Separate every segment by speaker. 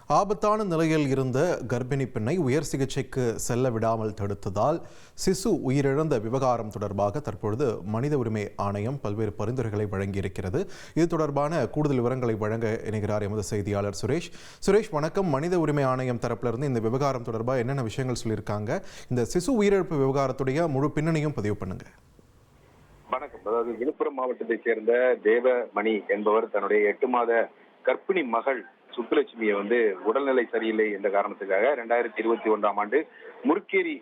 Speaker 1: ஆபத்தான நிலையில் இருந்த கர்ப்பிணி பெண்ணை உயர் சிகிச்சைக்கு செல்ல விடாமல் தடுத்ததால் சிசு உயிரிழந்த விவகாரம் தொடர்பாக தற்பொழுது மனித உரிமை ஆணையம் பல்வேறு பரிந்துரைகளை வழங்கியிருக்கிறது. இது தொடர்பான கூடுதல் விவரங்களை வழங்க இணைகிறார் எமது செய்தியாளர் சுரேஷ். வணக்கம். மனித உரிமை ஆணையம் தரப்பிலிருந்து இந்த விவகாரம் தொடர்பாக என்னென்ன விஷயங்கள் சொல்லியிருக்காங்க? இந்த சிசு உயிரிழப்பு விவகாரத்துடைய முழு பின்னணியும் பதிவு பண்ணுங்க.
Speaker 2: வணக்கம். அதாவது விழுப்புரம் மாவட்டத்தைச் சேர்ந்த தேவமணி என்பவர் தன்னுடைய 8 மாத கர்ப்பிணி மகள் சுப்புலட்சுமியை உடல்நிலை சரியில்லை என்ற காரணத்துக்காக 2021ஆம் ஆண்டு முறுக்கேரி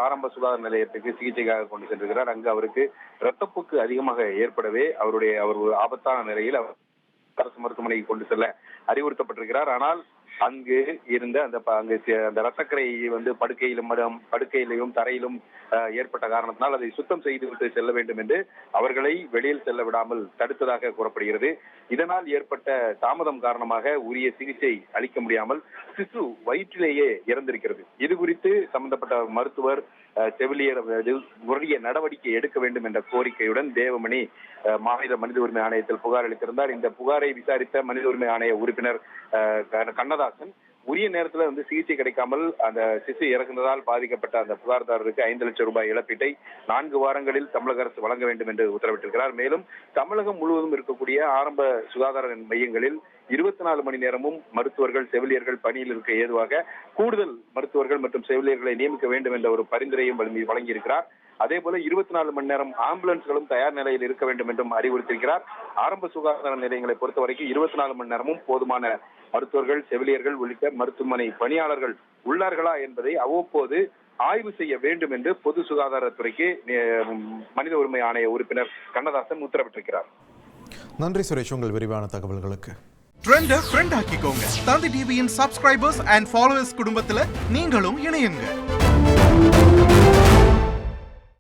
Speaker 2: ஆரம்ப சுகாதார நிலையத்துக்கு சிகிச்சைக்காக கொண்டு சென்றிருக்கிறார். அங்கு அவருக்கு ரத்தப்போக்கு அதிகமாக ஏற்படவே அவர் ஆபத்தான நிலையில் அரசு மருத்துவமனைக்கு கொண்டு செல்ல அறிவுறுத்தப்பட்டிருக்கிறார். ஆனால் அங்கு இருந்த அந்த ரத்தக்கரை படுக்கையிலும் தரையிலும் ஏற்பட்ட காரணத்தினால் அதை சுத்தம் செய்துவிட்டு செல்ல வேண்டும் என்று அவர்களை வெளியில் செல்ல விடாமல் தடுத்ததாக கூறப்படுகிறது. இதனால் ஏற்பட்ட தாமதம் காரணமாக உரிய சிகிச்சை அளிக்க முடியாமல் சிசு வயிற்றிலேயே இறந்திருக்கிறது. இது குறித்து சம்பந்தப்பட்ட மருத்துவர் செவிலியர் உரிய நடவடிக்கை எடுக்க வேண்டும் என்ற கோரிக்கையுடன் தேவமணி மாநில மனித உரிமை ஆணையத்தில் புகார் அளித்திருந்தார். இந்த புகாரை விசாரித்த மனித உரிமை ஆணைய உறுப்பினர் கண்ணதாசன் உரிய நேரத்தில் சிகிச்சை கிடைக்காமல் அந்த சிசு இறந்ததால் பாதிக்கப்பட்ட அந்த புகார்தாரருக்கு 5 லட்சம் ரூபாய் இழப்பீட்டை 4 வாரங்களில் தமிழக அரசு வழங்க வேண்டும் என்று உத்தரவிட்டிருக்கிறார். மேலும் தமிழகம் முழுவதும் இருக்கக்கூடிய ஆரம்ப சுகாதார மையங்களில் 24 மணி நேரமும் மருத்துவர்கள் செவிலியர்கள் பணியில் இருக்க ஏதுவாக கூடுதல் மருத்துவர்கள் மற்றும் செவிலியர்களை நியமிக்க வேண்டும் என்ற ஒரு பரிந்துரையும் வழங்கியிருக்கிறார். அதே போல 24 மணி நேரம் ஆம்புலன்ஸ்களும் தயார் நிலையில் இருக்க வேண்டும் என்றும் அறிவுறுத்தியிருக்கிறார். ஆரம்ப சுகாதார நிலையங்களை பொறுத்தவரைக்கும் 24 மணி நேரமும் போதுமான மருத்துவர்கள் செவிலியர்கள் உள்ளிட்ட மருத்துவமனை பணியாளர்கள் உள்ளார்களா என்பதை அவ்வப்போது ஆய்வு செய்ய வேண்டும் என்று பொது சுகாதாரத்துறைக்கு மனித உரிமை ஆணைய உறுப்பினர் கண்ணதாசன் உத்தரவிட்டிருக்கிறார்.
Speaker 1: நன்றி சுரேஷ், உங்கள் விரிவான தகவல்களுக்கு.
Speaker 3: ட்ரெண்டை ஃப்ரெண்ட் ஆக்கிக்கோங்க. தந்தி டிவியின் சப்ஸ்கிரைபர்ஸ் அண்ட் ஃபாலோவர்ஸ் குடும்பத்தில் நீங்களும் இணையுங்க.